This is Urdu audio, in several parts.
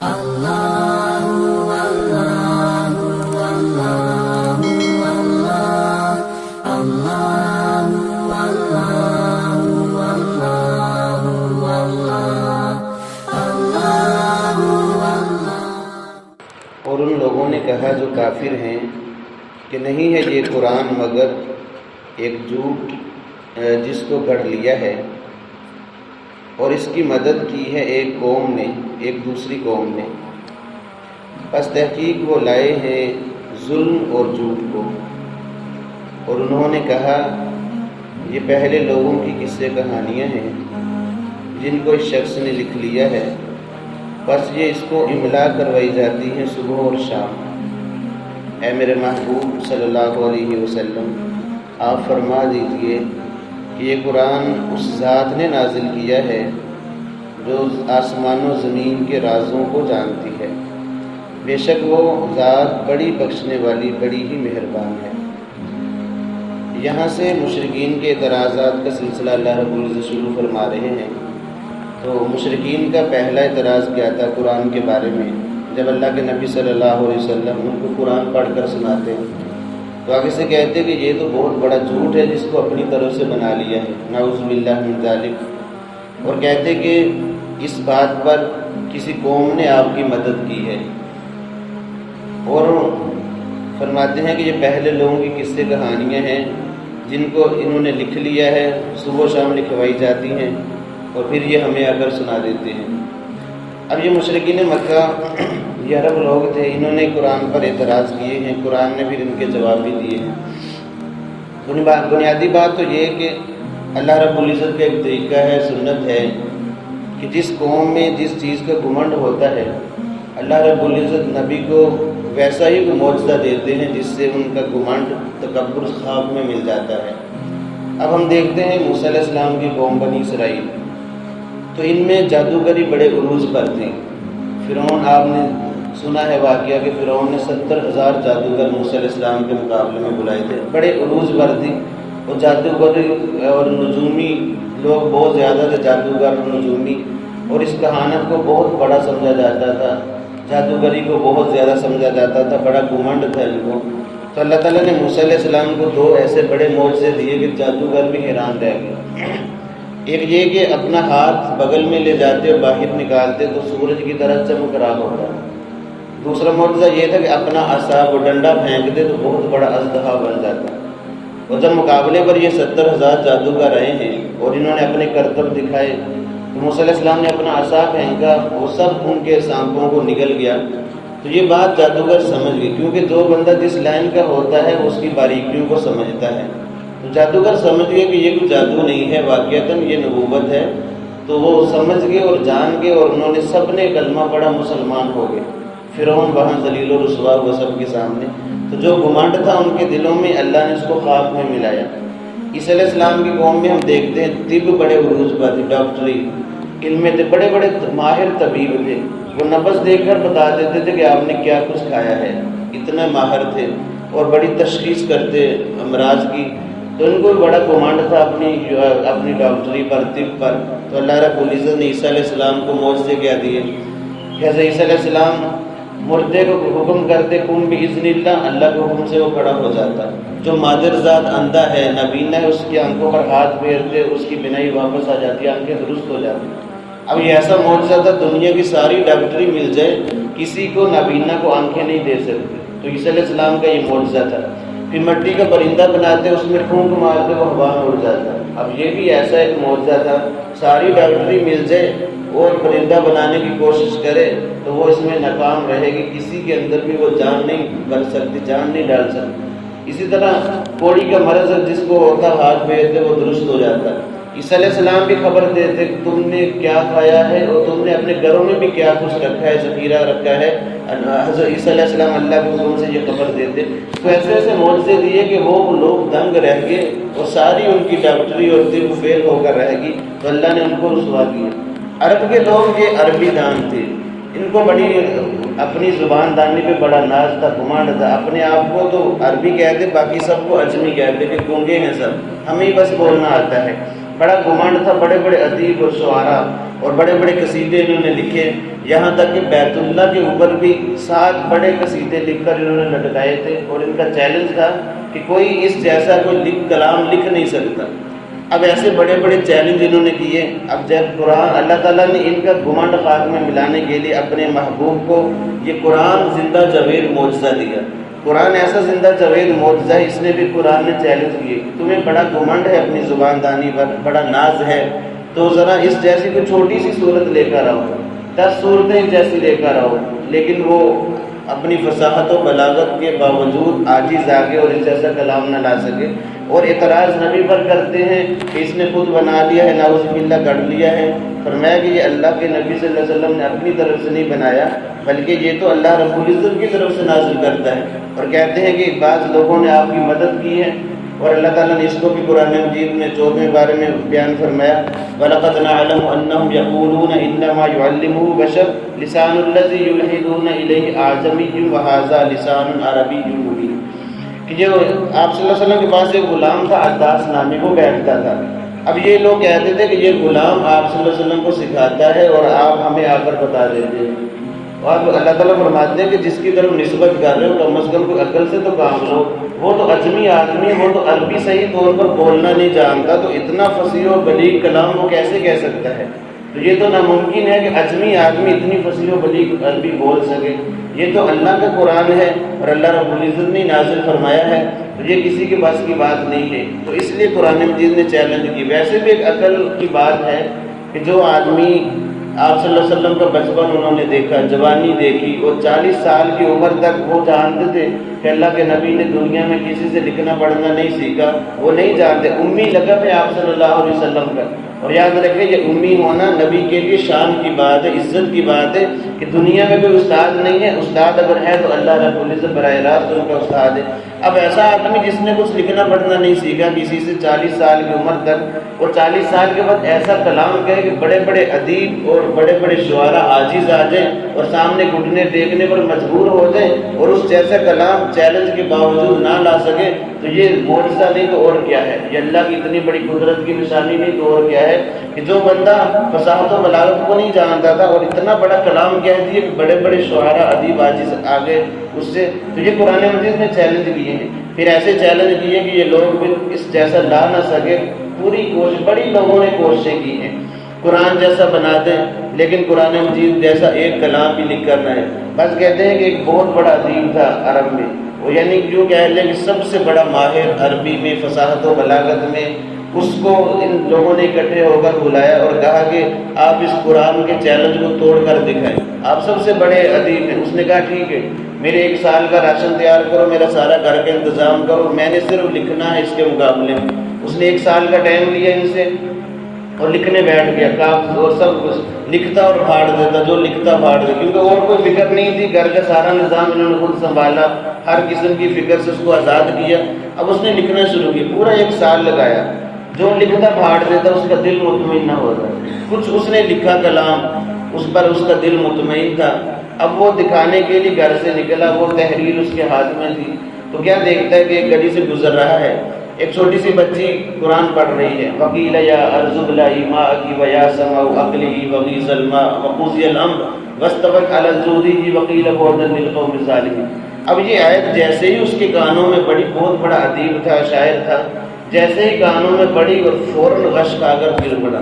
اور ان لوگوں نے کہا جو کافر ہیں کہ نہیں ہے یہ قرآن مگر ایک جھوٹ جس کو گھڑ لیا ہے، اور اس کی مدد کی ہے ایک قوم نے ایک دوسری قوم نے، پس تحقیق وہ لائے ہیں ظلم اور جھوٹ کو۔ اور انہوں نے کہا یہ پہلے لوگوں کی قصے کہانیاں ہیں جن کو اس شخص نے لکھ لیا ہے، بس یہ اس کو املا کروائی جاتی ہیں صبح اور شام۔ اے میرے محبوب صلی اللہ علیہ وسلم، آپ فرما دیجئے کہ یہ قرآن اس ذات نے نازل کیا ہے جو آسمان و زمین کے رازوں کو جانتی ہے، بے شک وہ ذات بڑی بخشنے والی بڑی ہی مہربان ہے۔ یہاں سے مشرکین کے اعتراضات کا سلسلہ اللہ رب العزت شروع فرما رہے ہیں۔ تو مشرکین کا پہلا اعتراض کیا تھا قرآن کے بارے میں؟ جب اللہ کے نبی صلی اللہ علیہ وسلم ان کو قرآن پڑھ کر سناتے ہیں تو آگے سے کہتے کہ یہ تو بہت بڑا جھوٹ ہے جس کو اپنی طرف سے بنا لیا ہے، نعوذ باللہ من ذالک، اور کہتے کہ اس بات پر کسی قوم نے آپ کی مدد کی ہے، اور فرماتے ہیں کہ یہ پہلے لوگوں کی قصے کہانیاں ہیں جن کو انہوں نے لکھ لیا ہے، صبح و شام لکھوائی جاتی ہیں اور پھر یہ ہمیں آ کر سنا دیتے ہیں۔ اب یہ مشرکین مکہ یہ عرب لوگ تھے، انہوں نے قرآن پر اعتراض کیے ہیں، قرآن نے پھر ان کے جواب بھی دیے ہیں۔ بنیادی بات تو یہ ہے کہ اللہ رب العزت کا ایک طریقہ ہے، سنت ہے کہ جس قوم میں جس چیز کا گھمنڈ ہوتا ہے اللہ رب العزت نبی کو ویسا ہی معجزہ دیتے ہیں جس سے ان کا گھمنڈ تکبر خاک میں مل جاتا ہے۔ اب ہم دیکھتے ہیں موسیٰ علیہ السلام کی قوم بنی اسرائیل، تو ان میں جادوگری بڑے عروج پر تھی۔ فرعون، آپ نے سنا ہے واقعہ کہ فرعون نے 70,000 جادوگر موسیٰ علیہ السلام کے مقابلے میں بلائے تھے، بڑے عروج پر تھی، اور جادوگری اور نجومی لوگ بہت زیادہ تھے، جادوگر نجومی، اور اس کہانت کو بہت بڑا سمجھا جاتا تھا، جادوگری کو بہت زیادہ سمجھا جاتا تھا، بڑا گھمنڈ تھا ان کو۔ تو اللہ تعالیٰ نے موسیٰ علیہ السلام کو 2 ایسے بڑے معجزے دیے کہ جادوگر بھی حیران رہ گئے۔ ایک یہ کہ اپنا ہاتھ بغل میں لے جاتے اور باہر نکالتے تو سورج کی طرح چمک رہا ہوتا۔ دوسرا معجزہ یہ تھا کہ اپنا عصا و ڈنڈا پھینکتے تو بہت بڑا اژدہا بن جاتا۔ اور جب مقابلے پر یہ 70,000 جادوگر آئے ہیں اور انہوں نے اپنے کرتب دکھائے تو موسیٰ علیہ السلام نے اپنا عصا پھینکا، وہ سب ان کے سانپوں کو نگل گیا۔ تو یہ بات جادوگر سمجھ گئے، کیونکہ جو بندہ جس لائن کا ہوتا ہے اس کی باریکیوں کو سمجھتا ہے۔ تو جادوگر سمجھ گئے کہ یہ کوئی جادو نہیں ہے، واقعتاً یہ نبوت ہے۔ تو وہ سمجھ گئے اور جان گئے، اور انہوں نے سب نے کلمہ پڑھا، مسلمان ہو گئے۔ فرعون وہاں ذلیل و رسوا ہوا سب کے سامنے۔ تو جو گھمنڈ تھا ان کے دلوں میں، اللہ نے اس کو خاک میں ملایا۔ عیسیٰ علیہ السلام کی قوم میں ہم دیکھتے ہیں طب بڑے عروج پر تھی، ڈاکٹری علم میں تھے، بڑے بڑے ماہر طبیب تھے، وہ نبض دیکھ کر بتا دیتے تھے کہ آپ نے کیا کچھ کھایا ہے، اتنا ماہر تھے، اور بڑی تشخیص کرتے امراض کی۔ تو ان کو بڑا گھمنڈ تھا اپنی ڈاکٹری پر، طب پر۔ تو اللہ رب العزت نے عیسیٰ علیہ السلام کو معجزے کیا دیے کہ حضرت عیسیٰ علیہ السلام مردے کو حکم کرتے کن باذن اللہ، اللہ کے حکم سے وہ کھڑا ہو جاتا۔ جو مادر ذات اندھا ہے، نابینا ہے، اس کی آنکھوں پر ہاتھ پھیرتے اس کی بینائی واپس آ جاتی، آنکھیں درست ہو جاتی۔ اب یہ ایسا معجزہ تھا، دنیا کی ساری ڈاکٹری مل جائے کسی کو نابینا کو آنکھیں نہیں دے سکتے۔ تو عیسیٰ علیہ السلام کا یہ معجزہ تھا۔ پھر مٹی کا پرندہ بناتے، اس میں پھونک مارتے وہ ہوا میں اڑ جاتا۔ اب یہ بھی ایسا ایک معجزہ تھا، ساری ڈاکٹری مل جائے اور پرندہ بنانے کی کوشش کرے تو وہ اس میں ناکام رہے گی، کسی کے اندر بھی وہ جان نہیں بن سکتی، جان نہیں ڈال سکتی۔ اسی طرح کوڑی کا مرض جس کو ہوتا ہاتھ پھیرتے وہ درست ہو جاتا۔ عیسیٰ علیہ السلام بھی خبر دیتے کہ تم نے کیا کھایا ہے اور تم نے اپنے گھروں میں بھی کیا کچھ رکھا ہے، ذخیرہ رکھا ہے۔ حضرت عیسیٰ علیہ السلام اللہ کے حکم سے یہ خبر دیتے۔ تو ایسے ایسے معجزے دیے کہ وہ لوگ دنگ رہ گئے اور ساری ان کی ڈاکٹری اور طب فیل ہو کر رہ گئی، تو اللہ نے ان کو رسوا کیا۔ عرب کے لوگ یہ عربی دان تھے، ان کو بڑی اپنی زبان دانی پہ بڑا ناز تھا، گھمنڈ تھا، اپنے آپ کو تو عربی کہتے، باقی سب کو اجمی کہتے کہ گونگے ہیں سب، ہمیں بس بولنا آتا ہے۔ بڑا گھمنڈ تھا، بڑے بڑے ادیب اور شعراء اور بڑے بڑے قصیدے انہوں نے لکھے، یہاں تک کہ بیت اللہ کے اوپر بھی 7 بڑے قصیدے لکھ کر انہوں نے لٹکائے تھے، اور ان کا چیلنج تھا کہ کوئی اس جیسا کوئی کلام لکھ نہیں سکتا۔ اب ایسے بڑے بڑے چیلنج انہوں نے کیے۔ اب جب قرآن اللہ تعالیٰ نے ان کا گھمنڈ خاک میں ملانے کے لیے اپنے محبوب کو یہ قرآن زندہ جاوید معجزہ دیا۔ قرآن ایسا زندہ جاوید معجزہ ہے، اس نے بھی قرآن نے چیلنج کیے، تمہیں بڑا گھمنڈ ہے اپنی زبان دانی پر، بڑا ناز ہے، تو ذرا اس جیسی کوئی چھوٹی سی صورت لے کر آؤ، 10 صورتیں جیسی لے کر آؤ۔ لیکن وہ اپنی فصاحت و بلاغت کے باوجود عاجز آگے اور اس جیسا کلام نہ لا سکے، اور اعتراض نبی پر کرتے ہیں کہ اس نے خود بنا لیا ہے، نعوذ باللہ گڑھ لیا ہے۔ فرمایا کہ یہ اللہ کے نبی صلی اللہ علیہ وسلم نے اپنی طرف سے نہیں بنایا، بلکہ یہ تو اللہ رب العزت کی طرف سے نازل کرتا ہے۔ اور کہتے ہیں کہ بعض لوگوں نے آپ کی مدد کی ہے، اور اللہ تعالیٰ نے اس کو بھی قرآن مجید میں 14ویں بارے میں بیان فرمایا، وَلَقَدْ نَعْلَمُ أَنَّهُمْ يَقُولُونَ إِنَّمَا يُعَلِّمُهُ بَشَرٌ لِسَانُ الَّذِي يُلْحِدُونَ إِلَيْهِ أَعْجَمِيٌّ وَهَذَا لِسَانٌ عَرَبِيٌّ مُبِينٌ، کہ جو آپ صلی اللہ علیہ وسلم کے پاس ایک غلام تھا عطاس نامی، وہ بیٹھتا تھا۔ اب یہ لوگ کہتے تھے کہ یہ غلام آپ صلی اللہ علیہ وسلم کو سکھاتا ہے اور آپ ہمیں آ کر بتا دیتے ہیں۔ اور اللہ تعالیٰ فرماتے ہیں کہ جس کی طرف نسبت کر رہے ہو کم از کم کوئی عقل سے تو کام لو، وہ تو اجمی آدمی ہے، وہ تو عربی صحیح طور پر بولنا نہیں جانتا، تو اتنا فصیح و بلیغ کلام وہ کیسے کہہ سکتا ہے؟ تو یہ تو ناممکن ہے کہ اجمی آدمی اتنی فصیح و بلیغ عربی بول سکے۔ یہ تو اللہ کا قرآن ہے اور اللہ رب العزت نے نازل فرمایا ہے، تو یہ کسی کے بس کی بات نہیں ہے۔ تو اس لیے قرآن مجید نے چیلنج کی۔ ویسے بھی ایک عقل کی بات ہے کہ جو آدمی آپ صلی اللہ علیہ وسلم کا بچپن انہوں نے دیکھا، جوانی دیکھی، اور 40 سال کی عمر تک وہ جانتے تھے کہ اللہ کے نبی نے دنیا میں کسی سے لکھنا پڑھنا نہیں سیکھا، وہ نہیں جانتے، امی لقب ہے آپ صلی اللہ علیہ وسلم کا۔ اور یاد رکھیں یہ امی ہونا نبی کے لیے شان کی بات ہے، عزت کی بات ہے کہ دنیا میں کوئی استاد نہیں ہے، استاد اگر ہے تو اللہ رب العزت براہ راست ان کا استاد ہے۔ اب ایسا آدمی جس نے کچھ لکھنا پڑھنا نہیں سیکھا کسی سے 40 سال کی عمر تک، اور 40 سال کے بعد ایسا کلام کہے کہ بڑے بڑے ادیب اور بڑے بڑے شعراء عاجز آ جائیں اور سامنے گھٹنے ٹیکنے پر مجبور ہو جائیں، اور اس جیسا کلام چیلنج کے باوجود نہ لا سکے، تو یہ معجزہ نہیں تو اور کیا ہے؟ یہ اللہ کی اتنی بڑی قدرت کی نشانی نہیں تو اور کیا ہے کہ جو بندہ فصاحت و بلاغت کو نہیں جانتا تھا اور اتنا بڑا کلام کہہ دیے کہ بڑے بڑے شعراء ادیب عاجز آگے اس سے، تو یہ قرآن مجید نے چیلنج کیے ہیں۔ پھر ایسے چیلنج کیے کہ یہ لوگ بھی اس جیسا لا نہ سکے، پوری کوشش بڑی لوگوں نے کوششیں کی ہیں قرآن جیسا بنا دیں، لیکن قرآن مجید جیسا ایک کلام بھی لکھ کر رہے ہیں۔ بس کہتے ہیں کہ ایک بہت بڑا ادیب تھا عرب میں، وہ یعنی جو کہہ لیں کہ سب سے بڑا ماہر عربی میں فصاحت و بلاغت میں، اس کو ان لوگوں نے اکٹھے ہو کر بلایا اور کہا کہ آپ اس قرآن کے چیلنج کو توڑ کر دکھائیں، آپ سب سے بڑے ادیب ہیں۔ اس نے کہا ٹھیک ہے، میرے 1 سال کا راشن تیار کرو، میرا سارا گھر کا انتظام کرو، میں نے صرف لکھنا ہے اس کے مقابلے میں۔ اس نے 1 سال کا ٹائم لیا ان سے اور لکھنے بیٹھ گیا، کاغذ اور سب کچھ لکھتا اور پھاڑ دیتا، جو لکھتا پھاڑ دیتا، کیونکہ اور کوئی فکر نہیں تھی، گھر کا سارا نظام انہوں نے خود سنبھالا، ہر قسم کی فکر سے اس کو آزاد کیا۔ اب اس نے لکھنا شروع کیا، پورا 1 سال لگایا، جو لکھتا پھاڑ دیتا اس کا دل مطمئن نہ ہوتا، کچھ اس نے لکھا کلام اس پر اس کا دل مطمئن تھا۔ اب وہ دکھانے کے لیے گھر سے نکلا، وہ تحریر اس کے ہاتھ میں تھی، تو کیا دیکھتا ہے کہ ایک گلی سے گزر رہا ہے، ایک چھوٹی سی بچی قرآن پڑھ رہی ہے، وقیل یا ارض ابلعی ماءکی ویا سماء اقلعی وغیض الماء وقضی الامر واستوت علی الجودی وقیل بعدا للقوم الظالمین۔ اب یہ آیت جیسے ہی اس کے کانوں میں پڑی، بہت بڑا ادیب تھا، شاعر تھا، جیسے ہی کانوں میں پڑی اور فوراً غش کھا کر گر پڑا،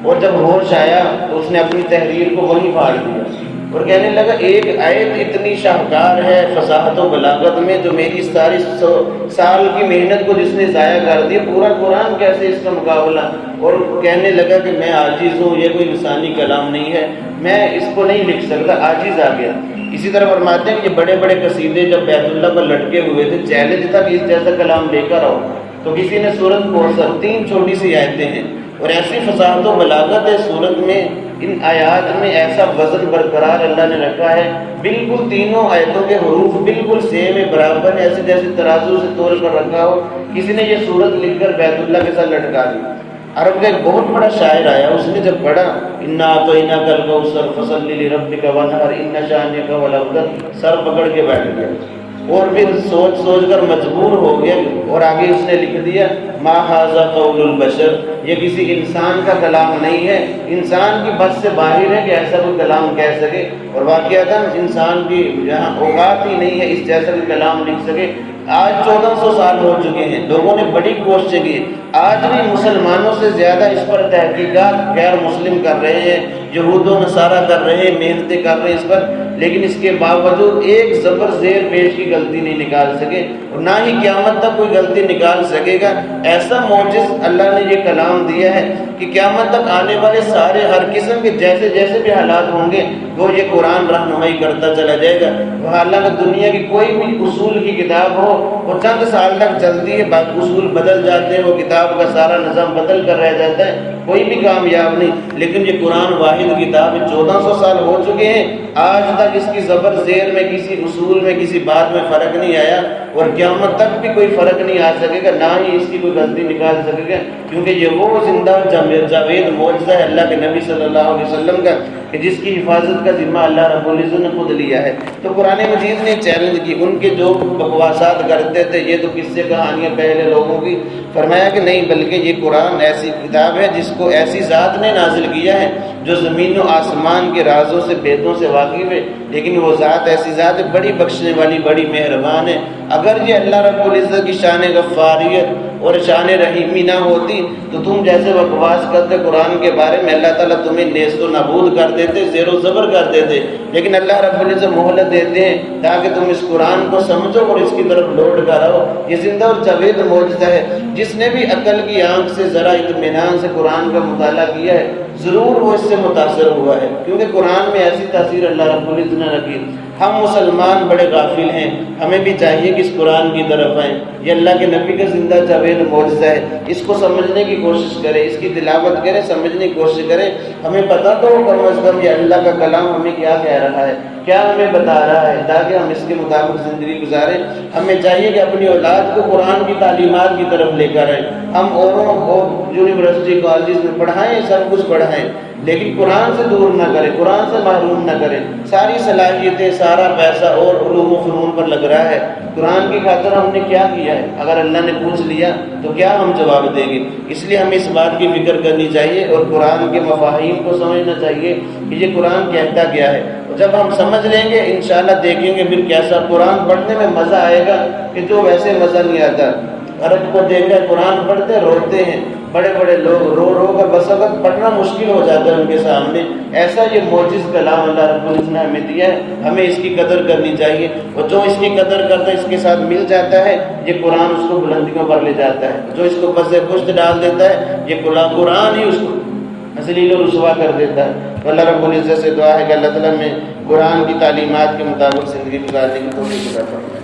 اور جب ہوش آیا تو اس نے اپنی تحریر کو وہیں پھاڑ دیا اور کہنے لگا ایک آیت اتنی شاہکار ہے فصاحت و بلاغت میں، جو میری ساری 100 سال کی محنت کو جس نے ضائع کر دی، پورا قرآن کیسے اس کا مقابلہ؟ اور کہنے لگا کہ میں عاجز ہوں، یہ کوئی انسانی کلام نہیں ہے، میں اس کو نہیں لکھ سکتا، عاجز آ گیا۔ اسی طرح فرماتے ہیں کہ یہ بڑے بڑے قصیدے جب بیت اللہ پر لٹکے ہوئے تھے، چیلنج تھا کہ اس جیسا کلام لے کر آؤ، تو کسی نے سورت کوثر 3 چھوٹی سی آیتیں ہیں، اور ایسی فصاحت و بلاغت ہے سورت میں، ان آیات میں ایسا وزن برقرار اللہ نے رکھا ہے، بالکل تینوں آیتوں کے حروف بالکل سیم ہے، برابر، ایسے جیسے ترازو سے تول کر رکھا ہو۔ کسی نے یہ سورت لکھ کر بیت اللہ کے ساتھ لٹکا دی۔ عرب کا ایک بہت بڑا شاعر آیا، اس نے جب پڑھا انا اعطیناک الکوثر فصلی لربک وانحر ان شانئک هو الابتر، سر پکڑ کے بیٹھ گیا۔ اور پھر سوچ سوچ کر مجبور ہو گیا اور آگے اس نے لکھ دیا ما ھذا قول البشر، یہ کسی انسان کا کلام نہیں ہے، انسان کی بس سے باہر ہے کہ ایسا کوئی کلام کہہ سکے، اور واقعتاً انسان کی جہاں اوقات ہی نہیں ہے اس جیسا کوئی کلام لکھ سکے۔ آج 1400 سال ہو چکے ہیں، لوگوں نے بڑی کوششیں کی، آج بھی مسلمانوں سے زیادہ اس پر تحقیقات غیر مسلم کر رہے ہیں، یہود و نصارہ کر رہے ہیں، محنتیں کر رہے ہیں اس پر، لیکن اس کے باوجود ایک زبر زیر پیش کی غلطی نہیں نکال سکے، اور نہ ہی قیامت تک کوئی غلطی نکال سکے گا۔ ایسا معجز اللہ نے یہ کلام دیا ہے کہ قیامت تک آنے والے سارے ہر قسم کے جیسے جیسے بھی حالات ہوں گے وہ یہ قرآن رہنمائی کرتا چلا جائے گا۔ حالانکہ دنیا کی کوئی بھی اصول کی کتاب ہو وہ چند سال تک چلتی ہے، باقی اصول بدل جاتے ہیں، وہ کتاب کا سارا نظام بدل کر رہ جاتا ہے، کوئی بھی کامیاب نہیں۔ لیکن یہ قرآن واحد کتاب 1400 سال ہو چکے ہیں، آج تک اس کی زبر زیر میں کسی اصول میں کسی بات میں فرق نہیں آیا، اور قیامت تک بھی کوئی فرق نہیں آ سکے گا، نہ ہی اس کی کوئی غلطی نکال سکے گا، کیونکہ یہ وہ زندہ جاوید معجزہ ہے اللہ کے نبی صلی اللہ علیہ وسلم کا کہ جس کی حفاظت کا ذمہ اللہ رب العزت نے خود لیا ہے۔ تو قرآن مجید نے چیلنج کی ان کے جو بکواسات کرتے تھے، یہ تو قصے کہانیاں پہلے لوگوں کی، فرمایا کہ نہیں، بلکہ یہ قرآن ایسی کتاب ہے جس کو ایسی ذات نے نازل کیا ہے جو زمین و آسمان کے رازوں سے بھیدوں سے واقف ہے، لیکن وہ ذات ایسی ذات ہے بڑی بخشنے والی، بڑی مہربان ہے۔ اگر یہ اللہ رب العزت کی شان غفاریت اور شان رحیمی نہ ہوتی تو تم جیسے بکواس کرتے قرآن کے بارے میں، اللہ تعالیٰ تمہیں نیست و نابود کر دیتے، زیر و زبر کر دیتے، لیکن اللہ رب العزت مہلت دیتے ہیں تاکہ تم اس قرآن کو سمجھو اور اس کی طرف لوٹ کر آؤ۔ یہ زندہ اور جاوید معجزہ ہے، جس نے بھی عقل کی آنکھ سے ذرا اطمینان سے قرآن کا مطالعہ کیا ہے ضرور وہ اس سے متاثر ہوا ہے، کیونکہ قرآن میں ایسی تاثیر اللہ رب العزت نے رکھی۔ ہم مسلمان بڑے غافل ہیں، ہمیں بھی چاہیے کہ اس قرآن کی طرف آئیں، یہ اللہ کے نبی کا زندہ جاوید معجزہ ہے، اس کو سمجھنے کی کوشش کریں، اس کی تلاوت کریں، سمجھنے کی کوشش کریں، ہمیں پتہ تو ہو کم از کم یہ اللہ کا کلام ہمیں کیا کہہ رہا ہے، کیا ہمیں بتا رہا ہے، تاکہ ہم اس کے مطابق زندگی گزاریں۔ ہمیں چاہیے کہ اپنی اولاد کو قرآن کی تعلیمات کی طرف لے کر آئیں، ہم اوروں کو یونیورسٹی کالجز میں پڑھائیں، سب کچھ پڑھائیں، لیکن قرآن سے دور نہ کریں، قرآن سے محروم نہ کریں۔ ساری صلاحیتیں، سارا پیسہ اور علوم و فنون پر لگ رہا ہے، قرآن کی خاطر ہم نے کیا کیا ہے؟ اگر اللہ نے پوچھ لیا تو کیا ہم جواب دیں گے؟ اس لیے ہمیں اس بات کی فکر کرنی چاہیے اور قرآن کے مفاہیم کو سمجھنا چاہیے کہ یہ قرآن کہتا کیا ہے۔ جب ہم سمجھ لیں گے انشاءاللہ دیکھیں گے پھر کیسا قرآن پڑھنے میں مزہ آئے گا کہ جو ویسے مزہ نہیں آتا۔ عرب کو دیکھا قرآن پڑھتے روتے ہیں، بڑے بڑے لوگ رو رو کر بس وقت پڑھنا مشکل ہو جاتا ہے ان کے سامنے۔ ایسا یہ معجز کلام اللہ رب العزت نے ہمیں دیا ہے، ہمیں اس کی قدر کرنی چاہیے، اور جو اس کی قدر کرتا ہے اس کے ساتھ مل جاتا ہے یہ قرآن اس کو بلندیوں پر لے جاتا ہے، جو اس کو پس پشت ڈال دیتا ہے یہ قرآن ہی اس کو ذلیل و رسوا کر دیتا ہے۔ اللہ رب العزت سے دعا ہے کہ اللہ تعالیٰ میں قرآن کی تعلیمات کے مطابق زندگی گزارنے کی توفیق عطا فرمائے۔